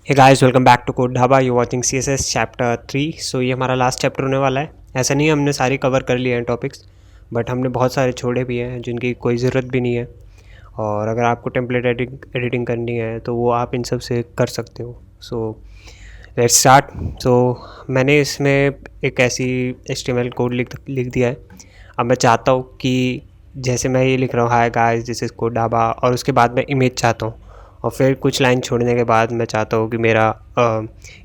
Hey guys, welcome back to code Dhaba. You watching CSS chapter 3। So ये हमारा last chapter होने वाला है। ऐसा नहीं है हमने सारी कवर कर लिए हैं टॉपिक्स, बट हमने बहुत सारे छोड़े भी हैं जिनकी कोई ज़रूरत भी नहीं है। और अगर आपको टेम्पलेट एडिटिंग करनी है तो वो आप इन सब से कर सकते हो। So let's start. सो मैंने इसमें एक ऐसी HTML कोड लिख दिया है। अब मैं चाहता हूँ कि जैसे मैं ये लिख रहा हूँ, hi guys this is code dhaba, और उसके बाद मैं इमेज चाहता हूँ, और फिर कुछ लाइन छोड़ने के बाद मैं चाहता हूँ कि मेरा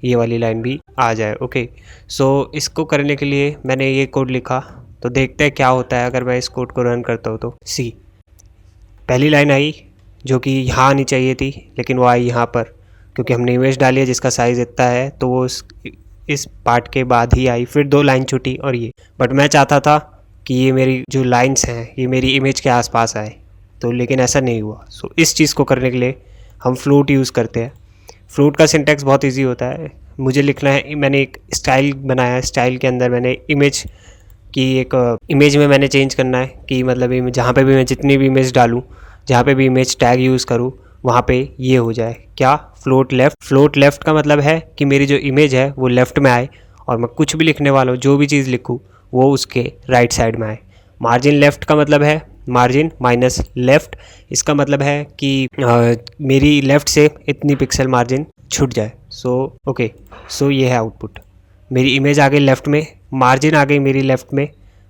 ये वाली लाइन भी आ जाए। ओके, सो इसको करने के लिए मैंने ये कोड लिखा। तो देखते हैं क्या होता है अगर मैं इस कोड को रन करता हूँ। तो सी पहली लाइन आई जो कि यहाँ आनी चाहिए थी, लेकिन वो आई यहाँ पर क्योंकि हमने इमेज डाली है जिसका साइज़ इतना है, तो वो इस पार्ट के बाद ही आई। फिर दो लाइन छूटी और ये, बट मैं चाहता था कि ये मेरी जो लाइन्स हैं ये मेरी इमेज के आसपास आए, तो लेकिन ऐसा नहीं हुआ। सो इस चीज़ को करने के लिए हम फ्लोट यूज़ करते हैं। फ्लोट का सिंटैक्स बहुत इजी होता है। मुझे लिखना है, मैंने एक स्टाइल बनाया है, स्टाइल के अंदर मैंने इमेज की एक इमेज में मैंने चेंज करना है कि मतलब जहाँ पे भी मैं जितनी भी इमेज डालूँ, जहाँ पे भी इमेज टैग यूज़ करूँ, वहाँ पे ये हो जाए क्या, फ्लोट लेफ़्ट। फ्लोट लेफ़्ट का मतलब है कि मेरी जो इमेज है वो लेफ़्ट में आए, और मैं कुछ भी लिखने वाला हूँ, जो भी चीज़ लिखूँ वो उसके राइट साइड में आए। मार्जिन लेफ़्ट का मतलब है मार्जिन माइनस लेफ़्ट। इसका मतलब है कि मेरी लेफ़्ट से इतनी पिक्सल मार्जिन छूट जाए। ओके, सो ये है आउटपुट। मेरी इमेज आ गई लेफ़्ट में, मार्जिन आ गई मेरी लेफ़्ट में,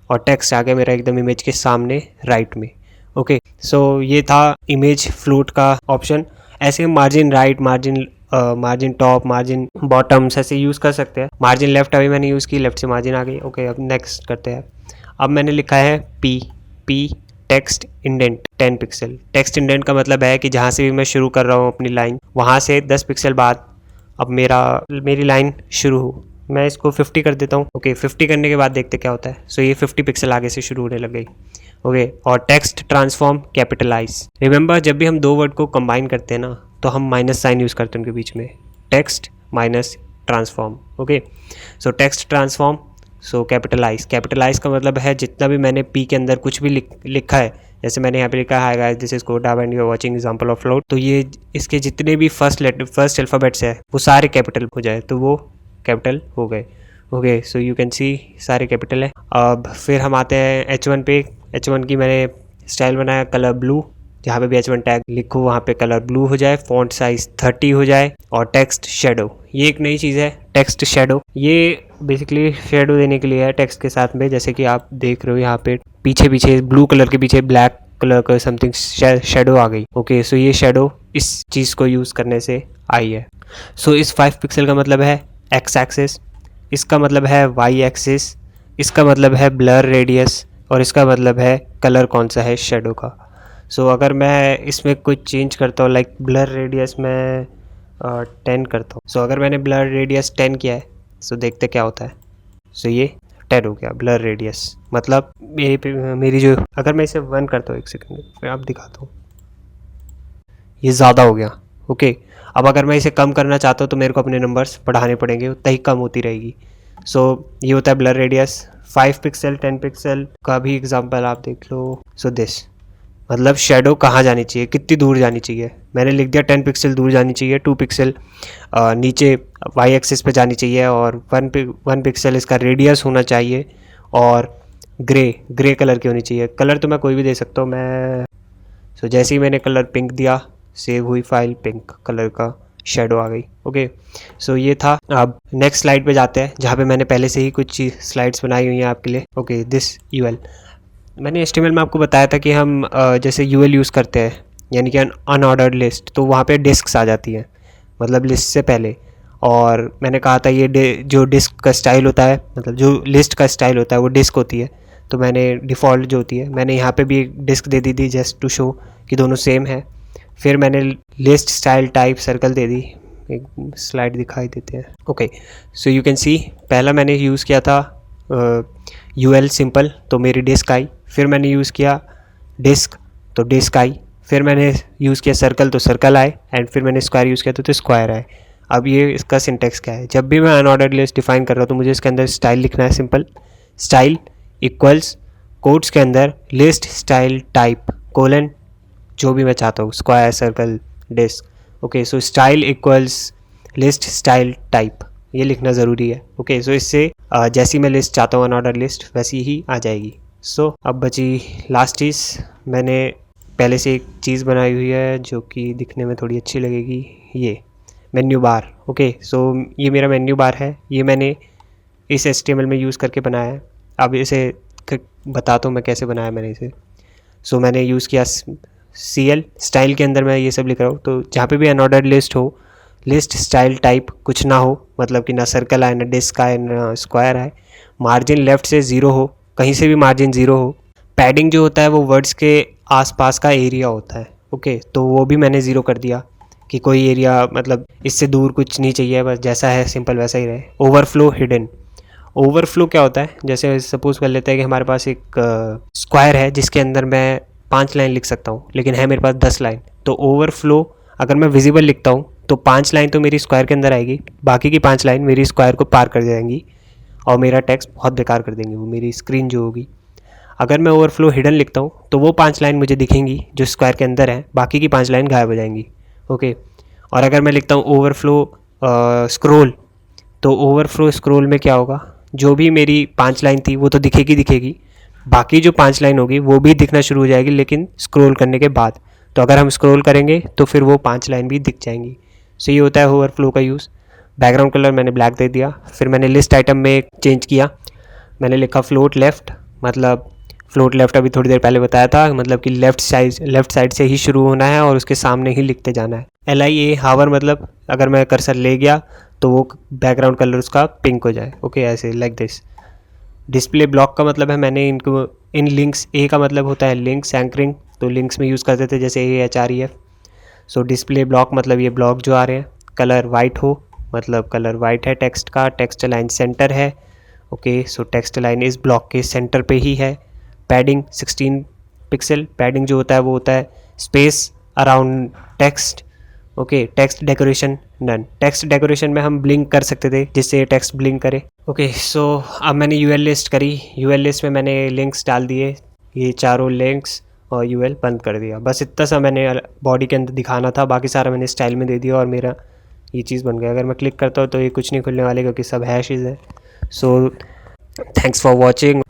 और टेक्स्ट आ गया मेरा एकदम इमेज के सामने राइट में। ओके, सो ये था इमेज फ्लोट का ऑप्शन। ऐसे margin right, margin top, margin bottoms ऐसे यूज़ कर सकते हैं। मार्जिन लेफ़्ट अभी मैंने यूज़ की, लेफ़्ट से मार्जिन आ गई। ओके, अब नेक्स्ट करते हैं। अब मैंने लिखा है P text indent 10 pixel. Text indent का मतलब है कि जहाँ से भी मैं शुरू कर रहा हूँ अपनी लाइन, वहाँ से 10 पिक्सल बाद अब मेरी लाइन शुरू हो। मैं इसको 50 कर देता हूँ। ओके, 50 करने के बाद देखते क्या होता है। सो ये 50 पिक्सल आगे से शुरू होने लग गई। ओके, और टेक्स्ट ट्रांसफॉर्म कैपिटलाइज। रिमेंबर, जब भी हम दो वर्ड को कंबाइन करते हैं ना, तो हम माइनस साइन यूज़ करते हैं उनके बीच में, text minus transform. Okay, so text transform, so capitalize का मतलब है जितना भी मैंने पी के अंदर कुछ भी लिखा है, जैसे मैंने यहाँ पे लिखा है guys this is code Dhaba and you are watching example of float, तो ये इसके जितने भी फर्स्ट अल्फ़ाबेट्स है वो सारे कैपिटल हो जाए, तो वो कैपिटल हो गए। Okay, so you can see सारे कैपिटल है। अब फिर हम आते हैं H1 पे। H1 की मैंने स्टाइल बनाया कलर ब्लू, जहाँ पे भी H1 टैग लिखो वहाँ पे कलर ब्लू हो जाए, फॉन्ट साइज 30 हो जाए, और टेक्स्ट शेडो, ये एक नई चीज़ है टेक्स्ट शेडो। ये बेसिकली शेडो देने के लिए है टेक्स्ट के साथ में, जैसे कि आप देख रहे हो यहाँ पे पीछे ब्लू कलर के पीछे ब्लैक कलर का समथिंग शेडो आ गई। ओके, सो ये शेडो इस चीज़ को यूज़ करने से आई है। सो इस 5 पिक्सल का मतलब है एक्स एक्सिस, इसका मतलब है वाई एक्सिस, इसका मतलब है ब्लर रेडियस, और इसका मतलब है कलर कौन सा है शेडो का। सो अगर मैं इसमें कुछ चेंज करता हूँ, लाइक ब्लर रेडियस में 10 करता हूँ। सो अगर मैंने ब्लर रेडियस 10 किया है, सो देखते क्या होता है। सो ये 10 हो गया ब्लर रेडियस। मतलब मेरी जो, अगर मैं इसे 1 करता हूँ, एक सेकंड फिर आप दिखाता हूँ, ये ज़्यादा हो गया। ओके, अब अगर मैं इसे कम करना चाहता हूँ तो मेरे को अपने नंबर्स बढ़ाने पड़ेंगे, उतना ही कम होती रहेगी। सो ये होता है ब्लर रेडियस। 5 पिक्सल 10 पिक्सल का भी एग्जांपल आप देख लो। सो दिस मतलब शेडो कहाँ जानी चाहिए, कितनी दूर जानी चाहिए। मैंने लिख दिया 10 पिक्सल दूर जानी चाहिए, 2 पिक्सल नीचे वाई एक्सिस पे जानी चाहिए, और 1 पिक्सल इसका रेडियस होना चाहिए, और ग्रे कलर की होनी चाहिए। कलर तो मैं कोई भी दे सकता हूँ मैं। सो जैसे ही मैंने कलर पिंक दिया, सेव हुई फाइल, पिंक कलर का शेडो आ गई। ओके, सो ये था। अब नेक्स्ट स्लाइड पे जाते हैं, जहाँ पे मैंने पहले से ही कुछ स्लाइड्स बनाई हुई हैं आपके लिए। ओके, दिस यूएल मैंने HTML में आपको बताया था कि हम जैसे यूएल यूज़ करते हैं, यानी कि अनऑर्डर्ड लिस्ट, तो वहाँ पे डिस्क्स आ जाती हैं, मतलब लिस्ट से पहले। और मैंने कहा था ये जो डिस्क का स्टाइल होता है, मतलब जो लिस्ट का स्टाइल होता है वो डिस्क होती है। तो मैंने डिफ़ॉल्ट जो होती है, मैंने यहाँ पे भी एक डिस्क दे दी थी जस्ट टू शो कि दोनों सेम है। फिर मैंने लिस्ट स्टाइल टाइप सर्कल दे दी। एक स्लाइड दिखाई देते हैं। Okay, so you can see पहला मैंने यूज़ किया था यूएल सिंपल, तो मेरी डिस्क आई। फिर मैंने यूज़ किया डिस्क, तो डिस्क आई। फिर मैंने यूज़ किया सर्कल, तो सर्कल आए। एंड फिर मैंने स्क्वायर यूज़ किया तो स्क्वायर आए। अब ये इसका सिंटेक्स क्या है, जब भी मैं अनऑर्डर्ड लिस्ट डिफाइन कर रहा हूँ तो मुझे इसके अंदर स्टाइल लिखना है। सिंपल स्टाइल इक्वल्स कोड्स के अंदर लिस्ट स्टाइल टाइप कोलन जो भी मैं चाहता हूँ, square circle disc. Okay, so style equals list style type, ये लिखना ज़रूरी है। ओके सो इससे जैसी मैं लिस्ट चाहता हूँ अनऑर्डर लिस्ट वैसी ही आ जाएगी। सो अब बची लास्ट चीज़, मैंने पहले से एक चीज़ बनाई हुई है जो कि दिखने में थोड़ी अच्छी लगेगी, ये मेन्यू बार। ओके सो ये मेरा मेन्यू बार है, ये मैंने इस HTML में यूज़ करके बनाया है। अब इसे बताता हूँ मैं कैसे बनाया मैंने इसे। सो मैंने यूज़ किया CL स्टाइल के अंदर मैं ये सब लिख रहा हूँ, तो जहाँ पे भी अनऑर्डर्ड लिस्ट हो, लिस्ट स्टाइल टाइप कुछ ना हो, मतलब कि ना सर्कल आए, ना डिस्क आए, ना स्क्वायर आए, मार्जिन लेफ़्ट से 0 हो, कहीं से भी मार्जिन 0 हो, पैडिंग जो होता है वो वर्ड्स के आसपास का एरिया होता है। ओके तो वो भी मैंने 0 कर दिया कि कोई एरिया मतलब इससे दूर कुछ नहीं चाहिए, बस जैसा है सिंपल वैसा ही रहे। ओवरफ्लो हिडन, ओवरफ्लो क्या होता है, जैसे सपोज कर लेते हैं कि हमारे पास एक स्क्वायर है जिसके अंदर मैं 5 लाइन लिख सकता हूँ, लेकिन है मेरे पास 10 लाइन, तो ओवरफ्लो अगर मैं विजिबल लिखता हूँ तो 5 लाइन तो मेरी स्क्वायर के अंदर आएगी, बाकी की 5 लाइन मेरी स्क्वायर को पार कर जाएंगी और मेरा टेक्स्ट बहुत बेकार कर देंगे, वो मेरी स्क्रीन जो होगी। अगर मैं ओवरफ्लो हिडन लिखता हूँ तो वो 5 लाइन मुझे दिखेंगी जो स्क्वायर के अंदर है, बाकी की 5 लाइन गायब हो जाएंगी। ओके और अगर मैं लिखता हूँ ओवरफ्लो स्क्रोल, तो ओवरफ्लो स्क्रोल में क्या होगा, जो भी मेरी 5 लाइन थी वो तो दिखेगी, बाकी जो 5 लाइन होगी वो भी दिखना शुरू हो जाएगी, लेकिन स्क्रॉल करने के बाद। तो अगर हम स्क्रॉल करेंगे तो फिर वो 5 लाइन भी दिख जाएंगी। सो ये होता है ओवरफ्लो का यूज़। बैकग्राउंड कलर मैंने ब्लैक दे दिया। फिर मैंने लिस्ट आइटम में चेंज किया, मैंने लिखा फ्लोट लेफ़्ट, मतलब फ्लोट लेफ़्ट अभी थोड़ी देर पहले बताया था, मतलब कि लेफ़्ट साइड से ही शुरू होना है और उसके सामने ही लिखते जाना है। LIA हावर, मतलब अगर मैं कर्सर ले गया तो वो बैकग्राउंड कलर उसका पिंक हो जाए। ओके ऐसे लाइक दिस। डिस्प्ले ब्लॉक का मतलब है मैंने इनको इन लिंक्स, ए का मतलब होता है लिंक्स एंकरिंग, तो लिंक्स में यूज़ करते थे जैसे AHREF। सो डिस्प्ले ब्लॉक मतलब ये ब्लॉक जो आ रहे हैं। कलर वाइट हो, मतलब कलर वाइट है टेक्स्ट का, टेक्स्ट लाइन सेंटर है। ओके सो टेक्स्ट लाइन इस ब्लॉक के सेंटर पे ही है। पैडिंग 16 पिक्सल, पैडिंग जो होता है वो होता है space around text. Okay text decoration none, text decoration में हम ब्लिंक कर सकते थे जिससे टेक्स्ट ब्लिंक करे। ओके सो अब मैंने UL लिस्ट करी, UL लिस्ट में मैंने लिंक्स डाल दिए, ये चारों लिंक्स, और UL बंद कर दिया। बस इतना सा मैंने बॉडी के अंदर दिखाना था, बाकी सारा मैंने स्टाइल में दे दिया और मेरा ये चीज़ बन गया। अगर मैं क्लिक करता हूँ तो ये कुछ नहीं खुलने वाले क्योंकि सब हैशेज़ है। So thanks for watching.